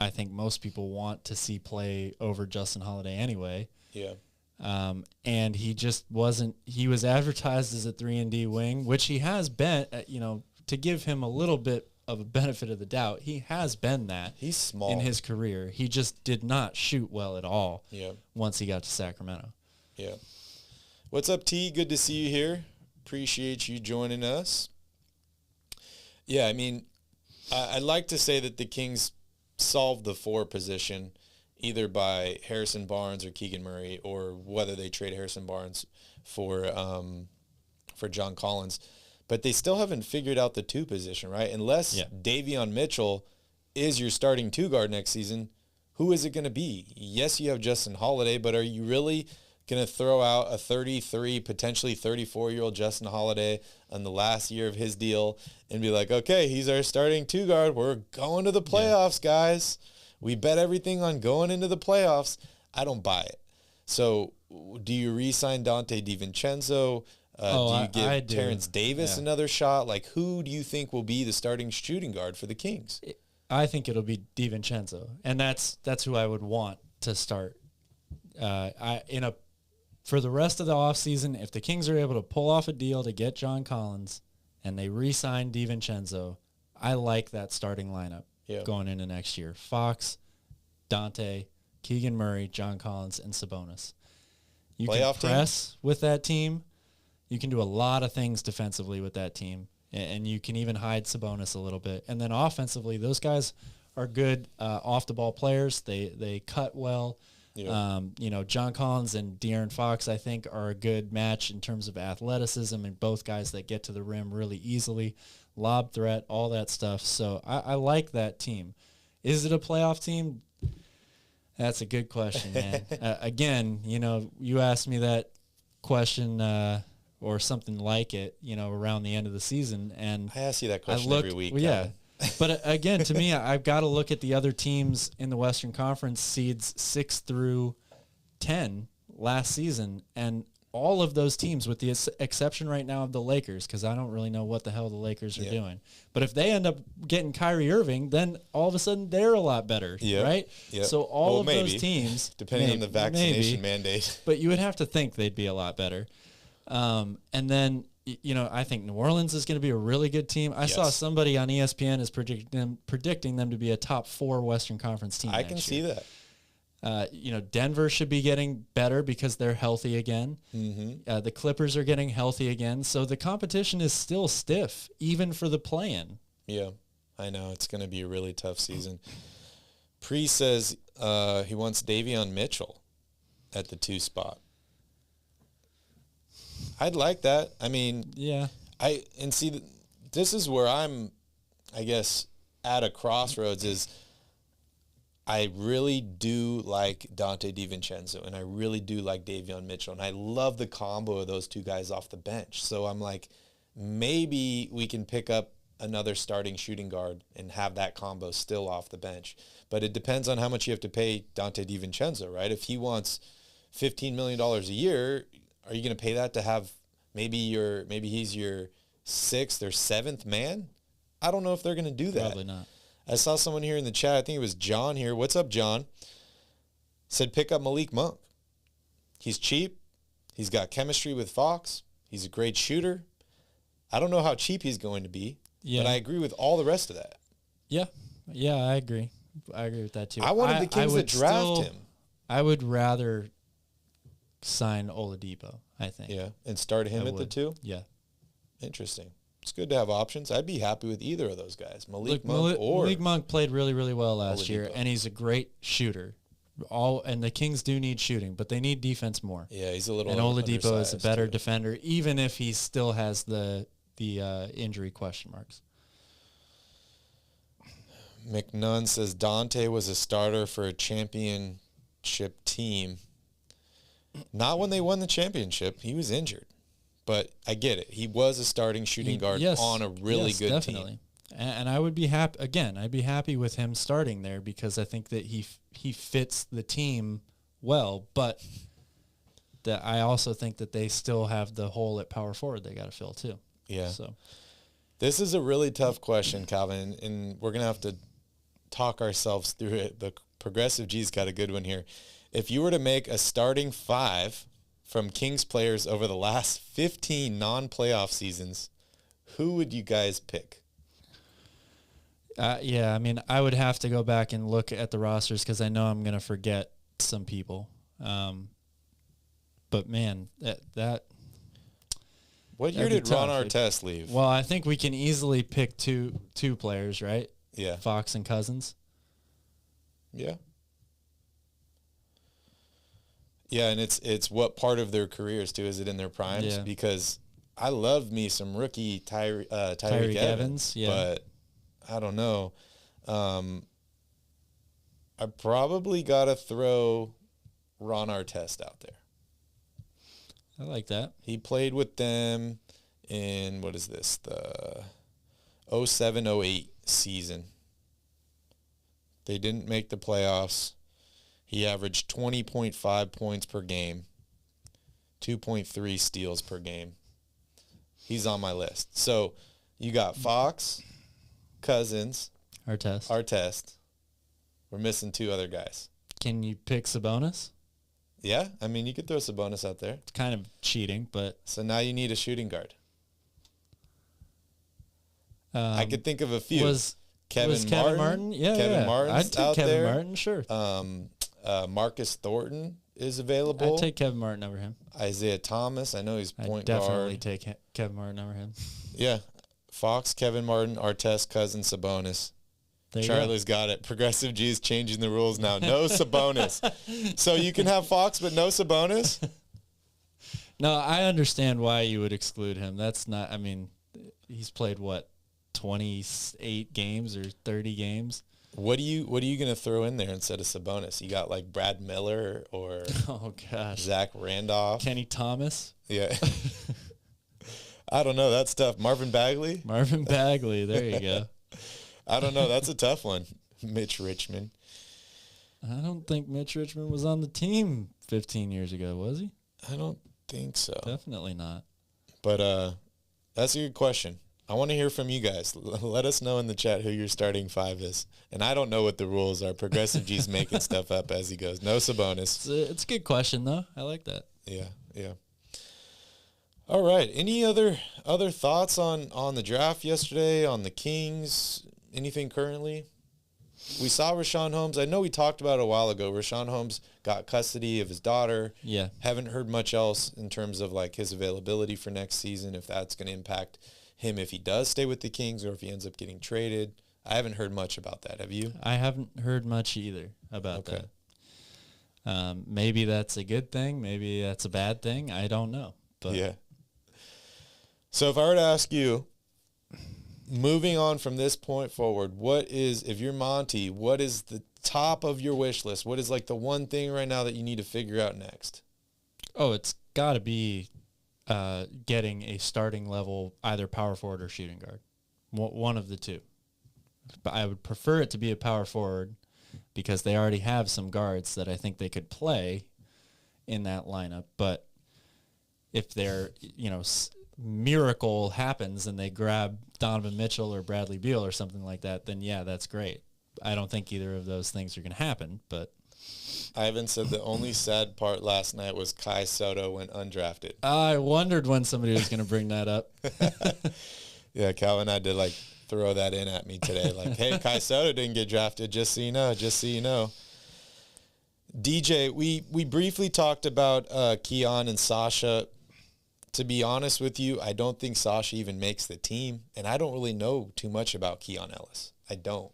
I think most people want to see play over Justin Holiday anyway. Yeah. And he just wasn't. He was advertised as a 3-and-D wing, which he has been. To give him a little bit of a benefit of the doubt, he has been that. He's small in his career. He just did not shoot well at all. Yeah. Once he got to Sacramento. Yeah. What's up, T? Good to see you here. Appreciate you joining us. Yeah, I mean, I'd like to say that the Kings solved the 4 position either by Harrison Barnes or Keegan Murray, or whether they trade Harrison Barnes for John Collins. But they still haven't figured out the 2 position, right? Unless Davion Mitchell is your starting 2 guard next season, who is it going to be? Yes, you have Justin Holiday, but are you really going to throw out a 33, potentially 34-year-old Justin Holiday on the last year of his deal and be like, okay, he's our starting 2 guard. We're going to the playoffs, guys. We bet everything on going into the playoffs. I don't buy it. So do you re-sign Dante DiVincenzo? Do you give Terrence Davis another shot? Like, who do you think will be the starting shooting guard for the Kings? I think it'll be DiVincenzo, and that's who I would want to start. For the rest of the offseason, if the Kings are able to pull off a deal to get John Collins and they re-sign DiVincenzo, I like that starting lineup going into next year. Fox, Dante, Keegan Murray, John Collins, and Sabonis. You Playoff can press with that team. You can do a lot of things defensively with that team, and you can even hide Sabonis a little bit. And then offensively, those guys are good off-the-ball players. They cut well. Yeah. John Collins and De'Aaron Fox, I think, are a good match in terms of athleticism, and both guys that get to the rim really easily, lob threat, all that stuff. So I like that team. Is it a playoff team? That's a good question, man. Again, you asked me that question or something like it, around the end of the season, and I ask you that question every week. Well, yeah. But again, to me, I've got to look at the other teams in the Western Conference, seeds 6 through 10 last season, and all of those teams, with the exception right now of the Lakers, because I don't really know what the hell the Lakers are doing. But if they end up getting Kyrie Irving, then all of a sudden they're a lot better, right? Yep. So all of those teams, depending on the vaccination mandate, but you would have to think they'd be a lot better. And then, I think New Orleans is going to be a really good team. I saw somebody on ESPN is predicting them to be a top 4 Western Conference team. I can see that. Denver should be getting better because they're healthy again. Mm-hmm. The Clippers are getting healthy again. So the competition is still stiff, even for the play-in. Yeah, I know. It's going to be a really tough season. Pre says he wants Davion Mitchell at the 2 spot. I'd like that. I mean, yeah. This is where I'm, I guess, at a crossroads is I really do like Dante DiVincenzo, and I really do like Davion Mitchell, and I love the combo of those 2 guys off the bench. So I'm like, maybe we can pick up another starting shooting guard and have that combo still off the bench. But it depends on how much you have to pay Dante DiVincenzo, right? If he wants $15 million a year, are you going to pay that to have maybe he's your 6th or 7th man? I don't know if they're going to do that. Probably not. I saw someone here in the chat, I think it was John here. What's up, John? Said pick up Malik Monk. He's cheap. He's got chemistry with Fox. He's a great shooter. I don't know how cheap he's going to be, but I agree with all the rest of that. Yeah. Yeah, I agree. I agree with that too. I wanted the Kings to draft him. I would rather sign Oladipo, I think. Yeah, and start him at the 2? Yeah. Interesting. It's good to have options. I'd be happy with either of those guys, Malik Monk played really, really well last Oladipo. year, and he's a great shooter. And the Kings do need shooting, but they need defense more. Yeah, he's a little. And Oladipo is a better defender, even if he still has the injury question marks. McNunn says Dante was a starter for a championship team. Not when they won the championship. He was injured. But I get it. He was a starting shooting guard on a really good definitely. Team. And I would be happy, again, I'd be happy with him starting there because I think that he fits the team well, but that I also think that they still have the hole at power forward they got to fill too. Yeah. So this is a really tough question, Calvin, and we're going to have to talk ourselves through it. The Progressive G's got a good one here. If you were to make a starting 5 from Kings players over the last 15 non-playoff seasons, who would you guys pick? Yeah, I mean, I would have to go back and look at the rosters because I know I'm going to forget some people. But, man, that what year did Ron Artest leave? Well, I think we can easily pick two players, right? Yeah. Fox and Cousins. Yeah. Yeah, and it's what part of their careers, too. Is it in their primes? Yeah. Because I love me some rookie Tyreek Evans, yeah. But I don't know. I probably got to throw Ron Artest out there. I like that. He played with them in, what is this, the 07-08 season. They didn't make the playoffs. He averaged 20.5 points per game, 2.3 steals per game. He's on my list. So you got Fox, Cousins, Artest. We're missing 2 other guys. Can you pick Sabonis? Yeah, I mean, you could throw Sabonis out there. It's kind of cheating, but... So now you need a shooting guard. I could think of a few. Kevin Martin? Yeah, Kevin Martin's I'd take out Kevin there. Martin, sure. Marcus Thornton is available. I'd take Kevin Martin over him. Isaiah Thomas, I know he's point guard. I'd definitely take Kevin Martin over him. Yeah. Fox, Kevin Martin, Artest, Cousins, Sabonis. Charlie's got it. Progressive G is changing the rules now. No Sabonis. So you can have Fox, but no Sabonis? No, I understand why you would exclude him. That's not, I mean, he's played, 28 games or 30 games? What are you going to throw in there instead of Sabonis? You got like Brad Miller or Oh gosh, Zach Randolph, Kenny Thomas. Yeah. I don't know. That's tough. Marvin Bagley. There you go. I don't know. That's a tough one. Mitch Richmond. I don't think Mitch Richmond was on the team 15 years ago, was he? I don't think so. Definitely not. But that's a good question. I want to hear from you guys. Let us know in the chat who your starting five is. And I don't know what the rules are. Progressive G's making stuff up as he goes. No Sabonis. It's a good question, though. I like that. Yeah, yeah. All right. Any other thoughts on the draft yesterday, on the Kings? Anything currently? We saw Rashawn Holmes. I know we talked about it a while ago. Rashawn Holmes got custody of his daughter. Yeah. Haven't heard much else in terms of like his availability for next season, if that's going to impact him if he does stay with the Kings or if he ends up getting traded. I haven't heard much about that. Have you? I haven't heard much either about that. Maybe that's a good thing. Maybe that's a bad thing. I don't know. But yeah. So if I were to ask you, moving on from this point forward, if you're Monty, what is the top of your wish list? What is like the one thing right now that you need to figure out next? Oh, it's got to be getting a starting level, either power forward or shooting guard. One of the two. But I would prefer it to be a power forward because they already have some guards that I think they could play in that lineup. But if they're, miracle happens and they grab Donovan Mitchell or Bradley Beal or something like that, then yeah, that's great. I don't think either of those things are going to happen, but Ivan said the only sad part last night was Kai Soto went undrafted. I wondered when somebody was going to bring that up. Yeah, Calvin had to like throw that in at me today. Like, hey, Kai Soto didn't get drafted, just so you know. DJ, we briefly talked about Keon and Sasha. To be honest with you, I don't think Sasha even makes the team, and I don't really know too much about Keon Ellis. I don't.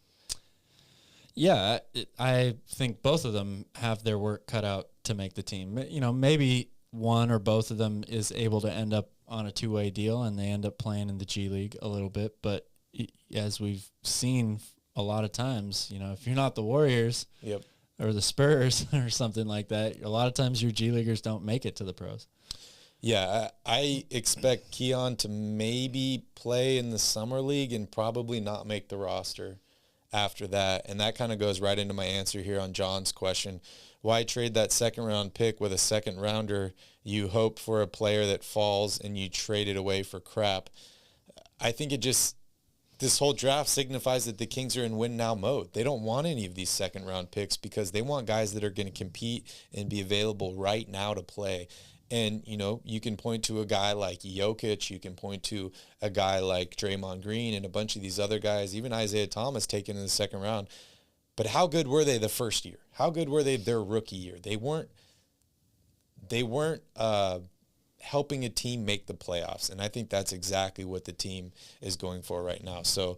Yeah, I think both of them have their work cut out to make the team. Maybe one or both of them is able to end up on a two-way deal and they end up playing in the G League a little bit. But as we've seen a lot of times, if you're not the Warriors or the Spurs or something like that, a lot of times your G Leaguers don't make it to the pros. Yeah, I expect Keon to maybe play in the Summer League and probably not make the roster after that. And that kind of goes right into my answer here on John's question. Why trade that second-round pick with a second-rounder? You hope for a player that falls and you trade it away for crap. I think this whole draft signifies that the Kings are in win-now mode. They don't want any of these second-round picks because they want guys that are going to compete and be available right now to play. And, you can point to a guy like Jokic, you can point to a guy like Draymond Green and a bunch of these other guys, even Isaiah Thomas taken in the second round. But how good were they the first year? How good were they their rookie year? They weren't helping a team make the playoffs. And I think that's exactly what the team is going for right now. So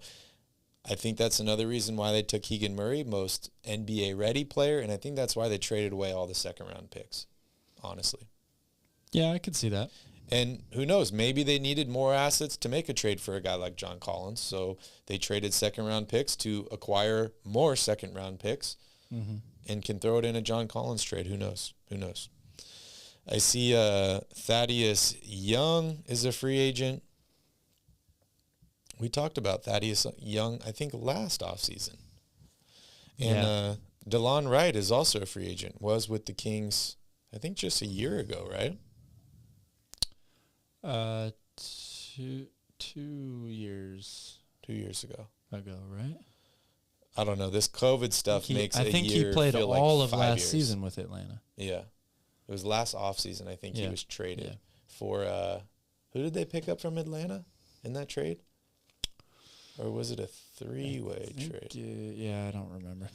I think that's another reason why they took Keegan Murray, most NBA-ready player. And I think that's why they traded away all the second-round picks, honestly. Yeah, I could see that. And who knows, maybe they needed more assets to make a trade for a guy like John Collins. So they traded second-round picks to acquire more second-round picks and can throw it in a John Collins trade. Who knows? I see Thaddeus Young is a free agent. We talked about Thaddeus Young, I think, last offseason. And DeLon Wright is also a free agent, was with the Kings, I think, just a year ago, right? 2 years. 2 years ago, right? I don't know. This COVID stuff makes a year. I think he played feel all like of 5 last years. season with Atlanta. Yeah, it was last offseason. I think he was traded for. Who did they pick up from Atlanta in that trade? Or was it a three-way trade? I don't remember.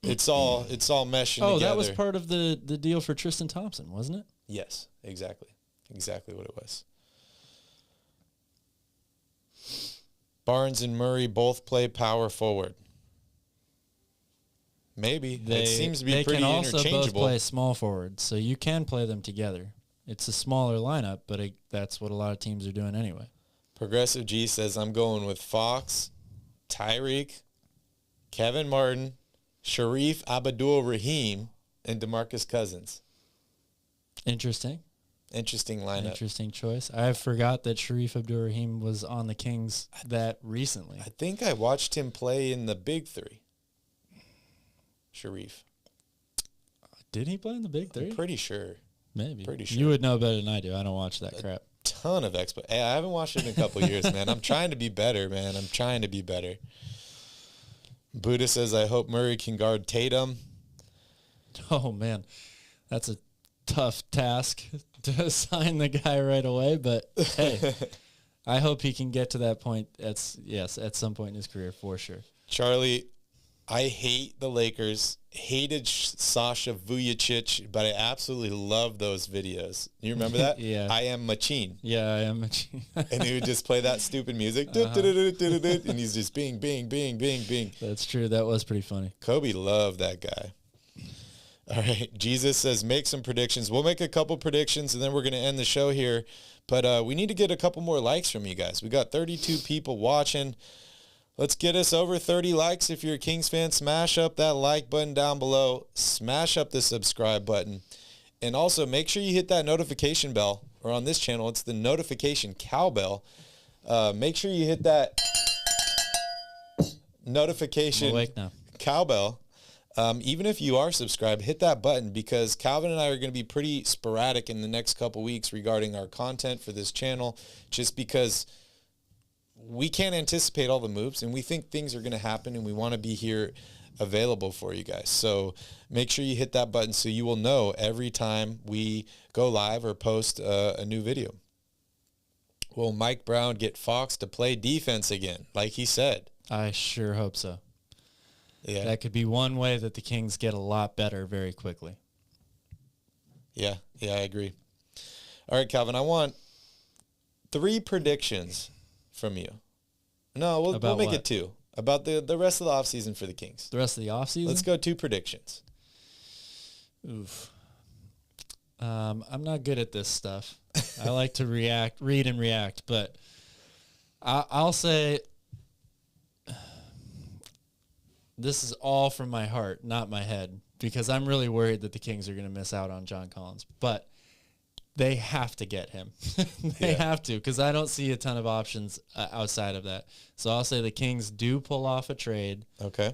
It's all meshing together. Oh, that was part of the deal for Tristan Thompson, wasn't it? Yes, exactly what it was. Barnes and Murray both play power forward. Maybe. It seems to be pretty interchangeable. They can also both play small forward, so you can play them together. It's a smaller lineup, but that's what a lot of teams are doing anyway. Progressive G says, I'm going with Fox, Tyreek, Kevin Martin, Sharif Abdul-Rahim, and DeMarcus Cousins. Interesting. Interesting lineup. Interesting choice. I forgot that Sharif Abdul-Rahim was on the Kings that recently. I think I watched him play in the Big Three. Sharif. Did he play in the Big Three? I'm pretty sure. Maybe. Pretty sure. You would know better than I do. I don't watch that crap. Ton of expo. Hey, I haven't watched it in a couple years, man. I'm trying to be better, man. I'm trying to be better. Buddha says, I hope Murray can guard Tatum. Oh, man. That's a tough task to sign the guy right away. But, hey, I hope he can get to that point at some point in his career for sure. Charlie, I hate the Lakers. Hated Sasha Vujacic, but I absolutely love those videos. You remember that? Yeah. I am Machine. Yeah, I am Machine. And he would just play that stupid music. And he's just bing, bing, bing, bing, bing. That's true. That was pretty funny. Kobe loved that guy. All right. Jesus says, make some predictions. We'll make a couple predictions, and then we're going to end the show here. But we need to get a couple more likes from you guys. We got 32 people watching. Let's get us over 30 likes. If you're a Kings fan, smash up that like button down below. Smash up the subscribe button. And also make sure you hit that notification bell. Or on this channel, it's the notification cowbell. Make sure you hit that notification cowbell. Even if you are subscribed, hit that button, because Calvin and I are going to be pretty sporadic in the next couple weeks regarding our content for this channel, just because we can't anticipate all the moves, and we think things are going to happen, and we want to be here available for you guys. So make sure you hit that button so you will know every time we go live or post a new video. Will Mike Brown get Fox to play defense again, like he said? I sure hope so. Yeah. That could be one way that the Kings get a lot better very quickly. Yeah, I agree. All right, Calvin, I want 3 predictions from you. No, we'll make it 2. About the rest of the offseason for the Kings. The rest of the offseason? Let's go 2 predictions. Oof. I'm not good at this stuff. I like to read and react, but I'll say this is all from my heart, not my head, because I'm really worried that the Kings are going to miss out on John Collins. But they have to get him. They have to, because I don't see a ton of options outside of that. So I'll say the Kings do pull off a trade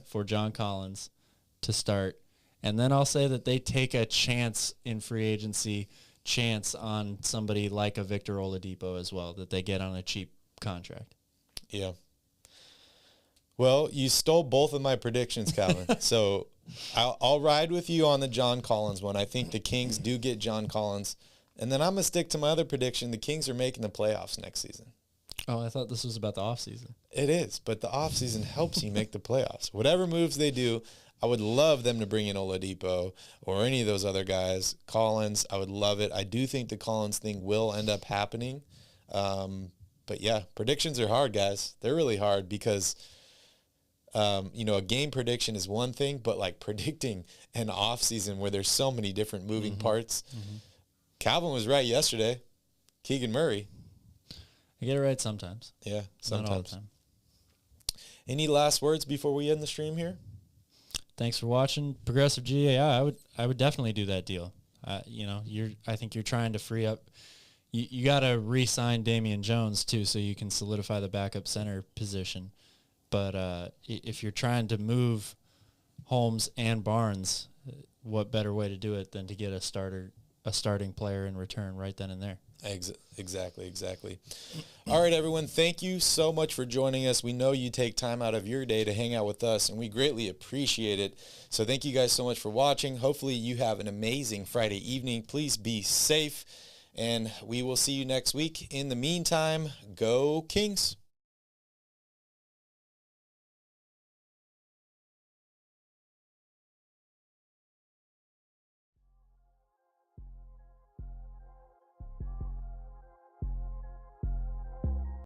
for John Collins to start. And then I'll say that they take a chance in free agency, on somebody like a Victor Oladipo as well, that they get on a cheap contract. Yeah. Well, you stole both of my predictions, Calvin. So I'll ride with you on the John Collins one. I think the Kings do get John Collins. And then I'm going to stick to my other prediction. The Kings are making the playoffs next season. Oh, I thought this was about the offseason. It is, but the offseason helps you make the playoffs. Whatever moves they do, I would love them to bring in Oladipo or any of those other guys. Collins, I would love it. I do think the Collins thing will end up happening. But, yeah, predictions are hard, guys. They're really hard because, a game prediction is one thing, but, like, predicting an offseason where there's so many different moving parts. Mm-hmm. Calvin was right yesterday. Keegan Murray. I get it right sometimes. Yeah, sometimes. Not all the time. Any last words before we end the stream here? Thanks for watching. Progressive GAI, I would definitely do that deal. I think you're trying to free up. You got to re-sign Damian Jones too, so you can solidify the backup center position. But if you're trying to move Holmes and Barnes, what better way to do it than to get a starting player in return right then and there? Exactly. All right, everyone. Thank you so much for joining us. We know you take time out of your day to hang out with us, and we greatly appreciate it. So thank you guys so much for watching. Hopefully you have an amazing Friday evening. Please be safe, and we will see you next week. In the meantime, go Kings.